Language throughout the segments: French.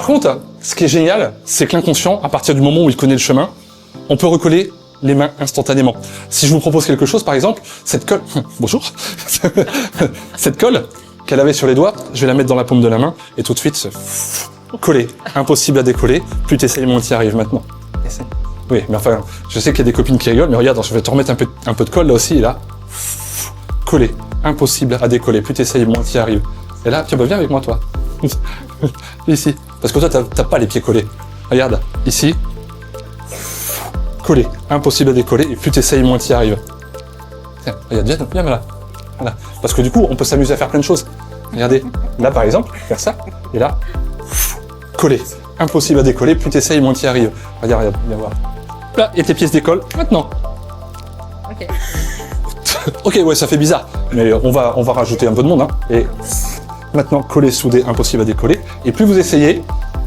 Par contre, ce qui est génial, c'est que l'inconscient, à partir du moment où il connaît le chemin, on peut recoller les mains instantanément. Si je vous propose quelque chose, par exemple, cette colle, bonjour, cette colle qu'elle avait sur les doigts, je vais la mettre dans la paume de la main, et tout de suite, coller. Impossible à décoller, plus t'essayes, moins t'y arrives maintenant. Essaye. Oui, mais enfin, je sais qu'il y a des copines qui rigolent, mais regarde, je vais te remettre un peu de colle là aussi, et là, coller. Impossible à décoller, plus t'essayes, moins t'y arrives. Et là, tiens, bah, viens avec moi, toi. Ici. Parce que toi, t'as pas les pieds collés. Regarde, ici. Coller. Impossible à décoller, et plus t'essayes, moins t'y arrives. Tiens, regarde, viens là. Voilà. Parce que du coup, on peut s'amuser à faire plein de choses. Regardez, là par exemple, faire ça, et là, coller. Impossible à décoller, plus t'essayes, moins t'y arrives. Regarde, viens voir. Là, et tes pieds se décollent, maintenant. Ok. Ok, ouais, ça fait bizarre, mais on va rajouter un peu de monde, hein. Et maintenant, coller, souder, impossible à décoller. Et plus vous essayez,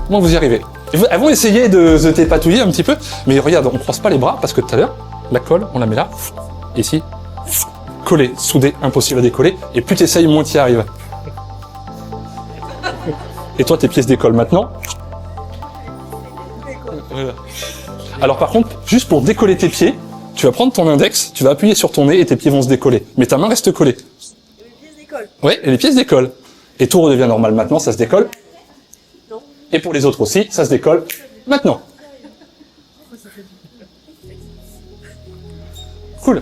moins vous y arrivez. Elles vont essayer de se dépatouiller un petit peu, mais regarde, on croise pas les bras, parce que tout à l'heure, la colle, on la met là, ici, coller, souder, impossible à décoller, et plus t'essayes, moins t'y arrives. Et toi, tes pieds se décollent maintenant. Voilà. Alors par contre, juste pour décoller tes pieds, tu vas prendre ton index, tu vas appuyer sur ton nez et tes pieds vont se décoller. Mais ta main reste collée. Et les pieds se décollent. Oui, et les pieds se décollent. Et tout redevient normal maintenant, ça se décolle. Non. Et pour les autres aussi, ça se décolle maintenant. Cool.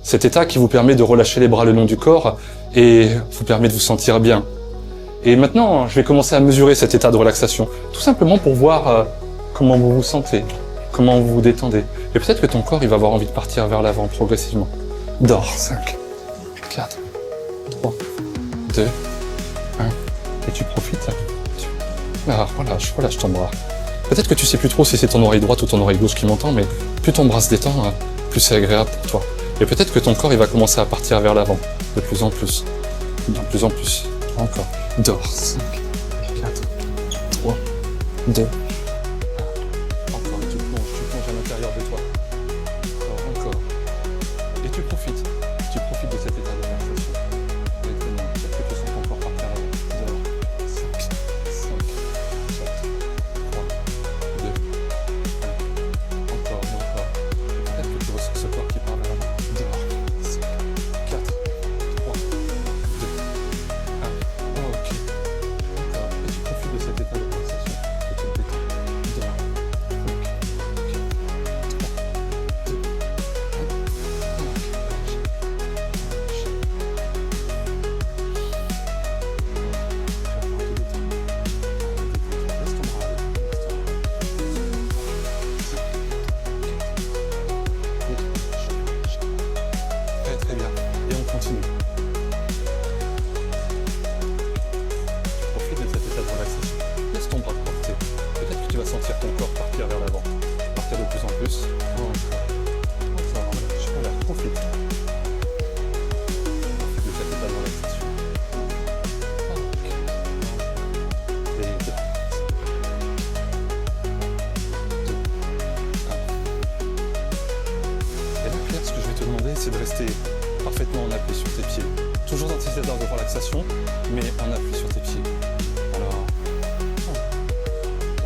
Cet état qui vous permet de relâcher les bras le long du corps et vous permet de vous sentir bien. Et maintenant, je vais commencer à mesurer cet état de relaxation, tout simplement pour voir comment vous vous sentez, comment vous vous détendez. Et peut-être que ton corps, il va avoir envie de partir vers l'avant progressivement. Dors. 5, 4, 3, 2, 1. Et tu profites. Relâche ton bras. Peut-être que tu sais plus trop si c'est ton oreille droite ou ton oreille gauche qui m'entend, mais plus ton bras se détend, plus c'est agréable pour toi. Et peut-être que ton corps, il va commencer à partir vers l'avant, de plus en plus. De plus en plus. Encore. Dors. 5, 4, 3, 2. Encore. Tu plonges à l'intérieur de toi. Encore. Et tu profites. Tu profites de cet état de relaxation. Peut-être que tu sens ton corps partir là. Dors. 5, 4, 3, 2, 1. Encore et encore. Et peut-être que tu ressens ce corps qui part vers l'avant. Dors. 5, 4, 3, 2, 1. Ok. Encore. Et tu profites de cet état de relaxation. Et tu te détends. Dors. 5, 4, 3, 2, 1. Très bien. Et on continue. Profite de cet état de relaxation. Laisse ton bras te porter. Peut-être que tu vas sentir ton corps partir vers l'avant. Partir de plus en plus. Encore. Voilà, profite. Profite de cet état de relaxation. Ok. Et 2. 1. Et là, Claire, ce que je vais te demander, c'est de rester parfaitement en appui sur tes pieds. Toujours dans cet état de relaxation, mais en appui sur tes pieds. Alors,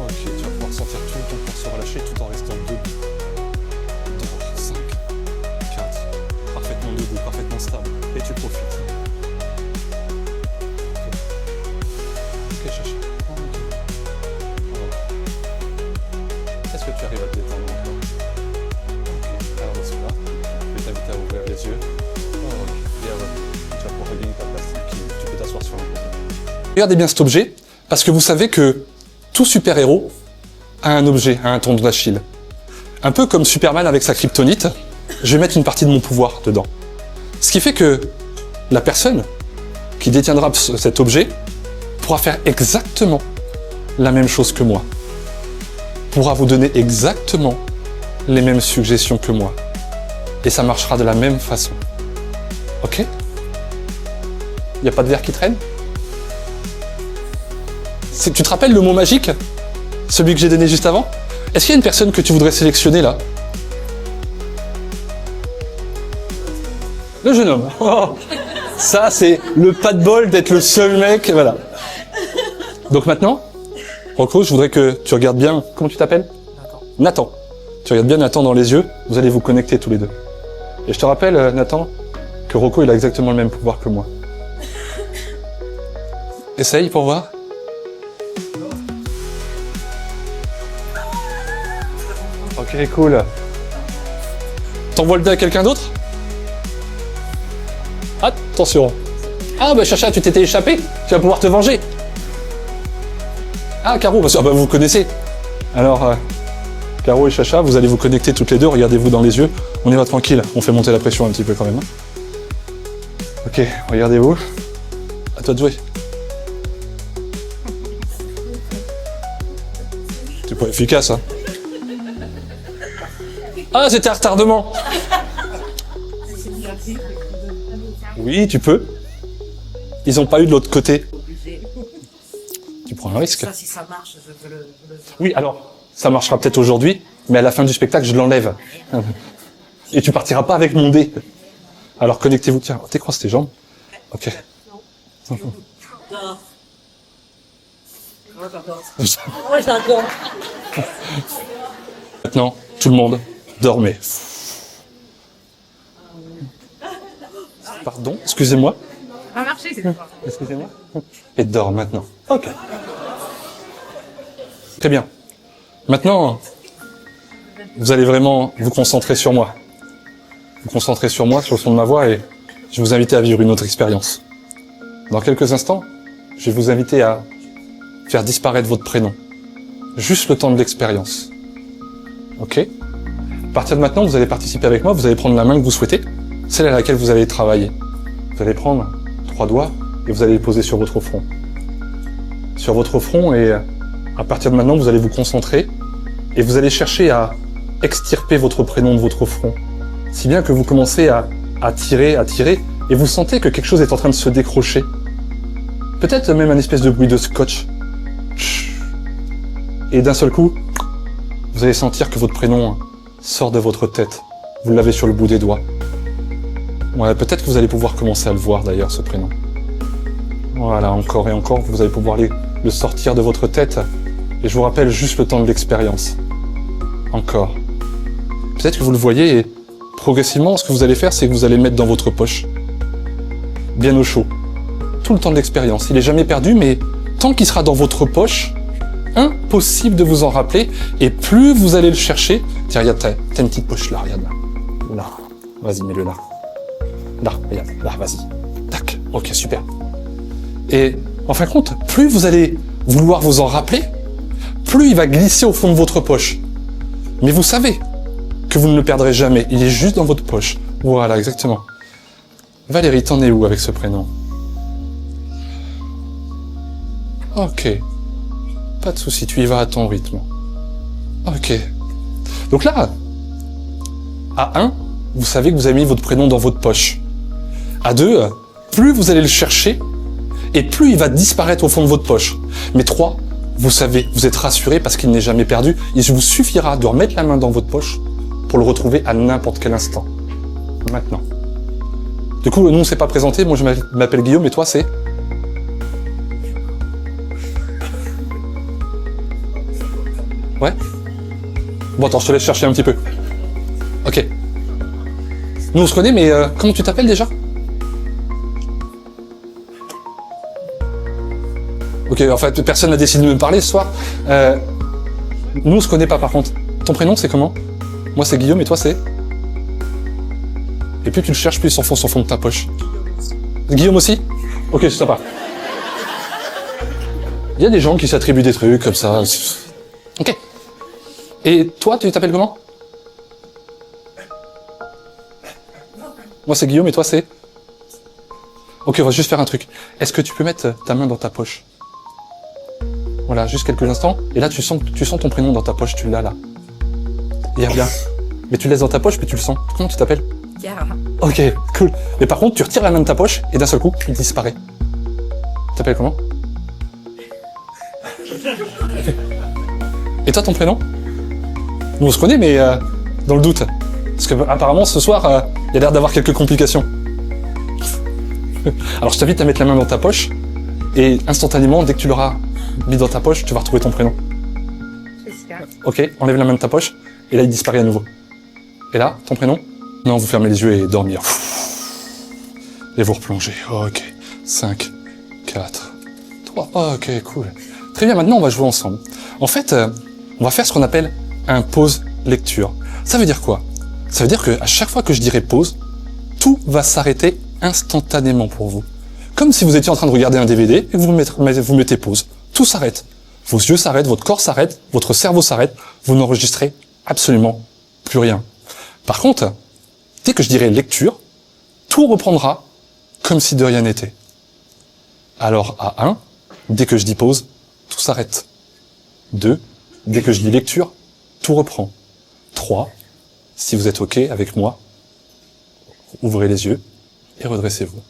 ok, tu vas pouvoir sentir tout ton corps se relâcher tout en restant debout. 5, 4, parfaitement debout, parfaitement stable. Et tu profites. Ok, chacha. Est-ce que tu arrives à te détendre encore? Ok, alors dans ce cas, je vais t'inviter à ouvrir les yeux. Ok, et alors, tu vas pouvoir regagner ta place tranquille. Tu peux t'asseoir sur un côté. Regardez bien cet objet, parce que vous savez que tout super-héros a un objet, a un tendon d'Achille. Un peu comme Superman avec sa kryptonite, je vais mettre une partie de mon pouvoir dedans. Ce qui fait que la personne qui détiendra cet objet pourra faire exactement la même chose que moi. Pourra vous donner exactement les mêmes suggestions que moi. Et ça marchera de la même façon. Ok? Il n'y a pas de verre qui traîne? Tu te rappelles le mot magique? Celui que j'ai donné juste avant? Est-ce qu'il y a une personne que tu voudrais sélectionner là? Le jeune homme. Oh, ça, c'est le pas de bol d'être le seul mec. Voilà. Donc maintenant, Rocco, je voudrais que tu regardes bien... Comment tu t'appelles? Nathan. Tu regardes bien Nathan dans les yeux, vous allez vous connecter tous les deux. Et je te rappelle, Nathan, que Rocco, il a exactement le même pouvoir que moi. Essaye pour voir. Ok, cool. T'envoies le dé à quelqu'un d'autre? Attention. Ah bah Chacha, tu t'étais échappé. Tu vas pouvoir te venger. Ah Caro, bah vous connaissez. Alors, Caro et Chacha, vous allez vous connecter toutes les deux, regardez-vous dans les yeux. On y va tranquille, on fait monter la pression un petit peu quand même. Ok, regardez-vous. À toi de jouer. C'est pas efficace, hein. Ah, c'était un retardement. Oui, tu peux. Ils n'ont pas eu de l'autre côté. Tu prends un risque. Ça, si ça marche, je veux le... Oui, alors, ça marchera peut-être aujourd'hui, mais à la fin du spectacle, je l'enlève. Et tu partiras pas avec mon dé. Alors connectez-vous. Tiens, t'écrases tes jambes. Ok. Non. Ouais, j'adore. Maintenant, tout le monde, dormez. Pardon, excusez-moi. Ça a marché, c'est pas. Excusez-moi. Et dors maintenant. Ok. Très bien. Maintenant, vous allez vraiment vous concentrer sur moi. Vous concentrer sur moi, sur le son de ma voix, et je vais vous inviter à vivre une autre expérience. Dans quelques instants, je vais vous inviter à faire disparaître votre prénom. Juste le temps de l'expérience. Ok? À partir de maintenant, vous allez participer avec moi, vous allez prendre la main que vous souhaitez, celle à laquelle vous allez travailler. Vous allez prendre 3 doigts et vous allez les poser sur votre front. Sur votre front, et à partir de maintenant, vous allez vous concentrer et vous allez chercher à extirper votre prénom de votre front. Si bien que vous commencez à tirer, et vous sentez que quelque chose est en train de se décrocher. Peut-être même un espèce de bruit de scotch. Et d'un seul coup, vous allez sentir que votre prénom sort de votre tête. Vous l'avez sur le bout des doigts. Ouais, peut-être que vous allez pouvoir commencer à le voir d'ailleurs, ce prénom. Voilà, encore et encore, vous allez pouvoir le sortir de votre tête. Et je vous rappelle juste le temps de l'expérience. Encore. Peut-être que vous le voyez, et progressivement, ce que vous allez faire, c'est que vous allez le mettre dans votre poche. Bien au chaud. Tout le temps de l'expérience. Il est jamais perdu, mais tant qu'il sera dans votre poche, impossible de vous en rappeler, et plus vous allez le chercher... Tiens, regarde, t'as une petite poche là, regarde là. Là. Vas-y, mets-le là. Là, regarde, là, vas-y. Tac. Ok, super. Et, en fin de compte, plus vous allez vouloir vous en rappeler, plus il va glisser au fond de votre poche. Mais vous savez que vous ne le perdrez jamais. Il est juste dans votre poche. Voilà, exactement. Valérie, t'en es où avec ce prénom? Ok. Pas de souci, tu y vas à ton rythme. Ok. Donc là, à 1, vous savez que vous avez mis votre prénom dans votre poche. À 2, plus vous allez le chercher, et plus il va disparaître au fond de votre poche. Mais 3, vous savez, vous êtes rassuré parce qu'il n'est jamais perdu. Il vous suffira de remettre la main dans votre poche pour le retrouver à n'importe quel instant. Maintenant. Du coup, nous, on ne s'est pas présenté. Moi, je m'appelle Guillaume, et toi, c'est? Ouais? Bon, attends, je te laisse chercher un petit peu. Ok. Nous, on se connaît, mais comment tu t'appelles déjà? Ok, en fait, personne n'a décidé de me parler ce soir. Nous, on se connaît pas, par contre. Ton prénom, c'est comment? Moi, c'est Guillaume, et toi, c'est? Et plus tu le cherches, plus il s'enfonce au fond de ta poche. Guillaume aussi? Ok, c'est sympa. Il y a des gens qui s'attribuent des trucs comme ça. Ok. Et toi, tu t'appelles comment? Moi, c'est Guillaume, et toi, c'est? Ok, on va juste faire un truc. Est-ce que tu peux mettre ta main dans ta poche? Voilà, juste quelques instants. Et là, tu sens ton prénom dans ta poche, tu l'as là. Il y a bien. Mais tu le laisses dans ta poche, puis tu le sens. Comment tu t'appelles? Chiara. Ok, cool. Mais par contre, tu retires la main de ta poche, et d'un seul coup, il disparaît. Tu t'appelles comment? Et toi, ton prénom? Nous, on se connaît, mais dans le doute. Parce que apparemment, ce soir, il y a l'air d'avoir quelques complications. Alors, je t'invite à mettre la main dans ta poche, et instantanément, dès que tu l'auras Mis dans ta poche, tu vas retrouver ton prénom. Jessica. Ok, enlève la main de ta poche, et là il disparaît à nouveau. Et là, ton prénom? Non, vous fermez les yeux et dormir. Et vous replongez. Ok. 5, 4, 3. Ok, cool. Très bien, maintenant on va jouer ensemble. En fait, on va faire ce qu'on appelle un pause lecture. Ça veut dire quoi? Ça veut dire qu'à chaque fois que je dirai pause, tout va s'arrêter instantanément pour vous. Comme si vous étiez en train de regarder un DVD et que vous mettez pause. Tout s'arrête. Vos yeux s'arrêtent, votre corps s'arrête, votre cerveau s'arrête. Vous n'enregistrez absolument plus rien. Par contre, dès que je dirai lecture, tout reprendra comme si de rien n'était. Alors à 1, dès que je dis pause, tout s'arrête. 2, dès que je dis lecture, tout reprend. 3, si vous êtes OK avec moi, ouvrez les yeux et redressez-vous.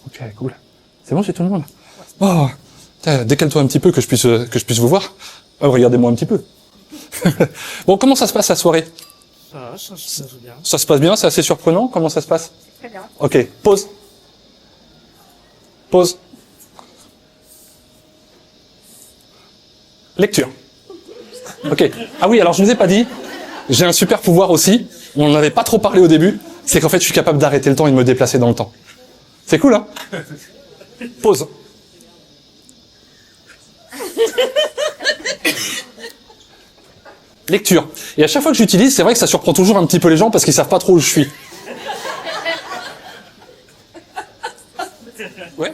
Ok, cool. C'est bon chez tout le monde? Oh, décale-toi un petit peu que je puisse vous voir. Oh, regardez-moi un petit peu. Bon, comment ça se passe la soirée? Ça se passe bien. Ça se passe bien, c'est assez surprenant. Comment ça se passe? Très bien. Ok, pause. Pause. Lecture. Ok. Ah oui, alors je ne vous ai pas dit, j'ai un super pouvoir aussi, on n'en avait pas trop parlé au début, c'est qu'en fait je suis capable d'arrêter le temps et de me déplacer dans le temps. C'est cool, hein? Pause. Lecture. Et à chaque fois que j'utilise, c'est vrai que ça surprend toujours un petit peu les gens parce qu'ils savent pas trop où je suis. Ouais.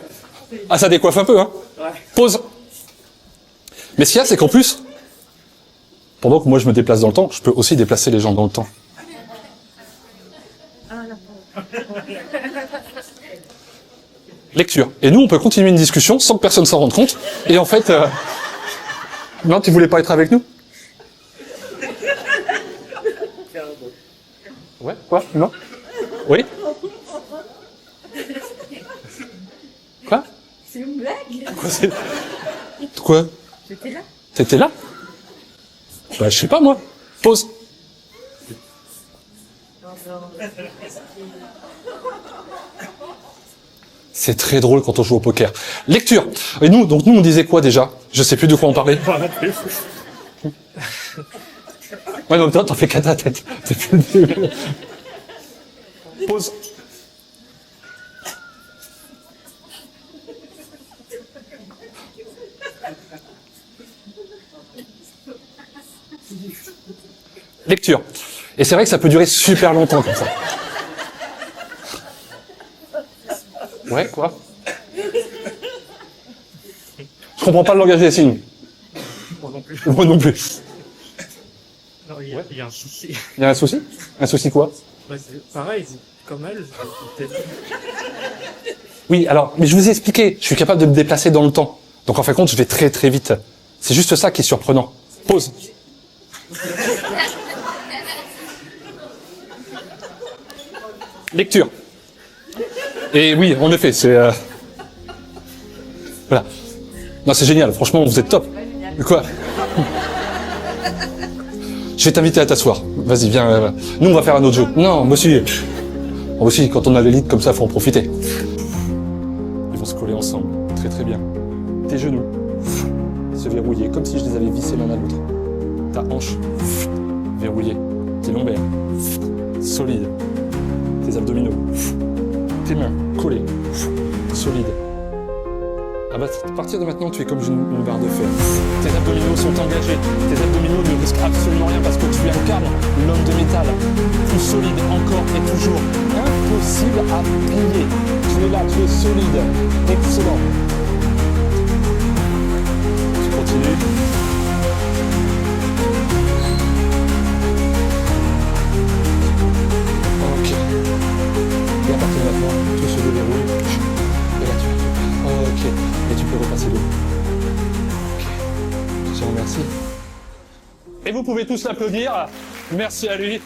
Ah, ça décoiffe un peu, hein? Pause. Mais ce qu'il y a, c'est qu'en plus, pendant que moi je me déplace dans le temps, je peux aussi déplacer les gens dans le temps. Lecture. Et nous, on peut continuer une discussion sans que personne s'en rende compte. Et en fait... Non, tu voulais pas être avec nous? Ouais, quoi? Non? Oui? Quoi? C'est une blague? Quoi, c'est... Quoi? J'étais là. T'étais là? Bah, je sais pas, moi. Pause. C'est très drôle quand on joue au poker. Lecture. Et nous, donc nous, on disait quoi déjà? Je sais plus de quoi on parlait. Ouais, non, toi, t'en fais qu'à ta tête. Pause. Lecture. Et c'est vrai que ça peut durer super longtemps comme ça. Ouais, quoi? Je comprends pas le langage des signes. Moi non plus. Moi non plus. Non, il y a un souci. Il y a un souci? Un souci quoi? Ouais, c'est pareil, comme elle, peut-être. Oui, alors, mais je vous ai expliqué, je suis capable de me déplacer dans le temps. Donc en fin de compte, je vais très très vite. C'est juste ça qui est surprenant. Pause. Lecture. Et oui, en effet, c'est... Voilà. Non, c'est génial, franchement, vous êtes top. Quoi? Je vais t'inviter à t'asseoir. Vas-y, viens. Nous, on va faire un autre jeu. Non, moi aussi. Moi aussi, quand on a l'élite comme ça, faut en profiter. Ils vont se coller ensemble. Très très bien. Tes genoux se verrouiller, comme si je les avais vissés l'un à l'autre. Ta hanche verrouillée. Tes lombaires solides. Tes abdominaux. Tes mains collées. Solides. Ah bah, à partir de maintenant, tu es comme une barre de fer. Tes abdominaux sont engagés. Tes abdominaux ne risquent absolument rien parce que tu incarnes l'homme de métal. Plus solide encore et toujours. Impossible à plier. Tu es là, tu es solide. Excellent. Tu continues. Ok. Et à partir de maintenant, tout se déverrouille. Et là, tu es. Ok. Et tu peux repasser l'eau. Ok. Je te remercie. Et vous pouvez tous l'applaudir. Merci à lui.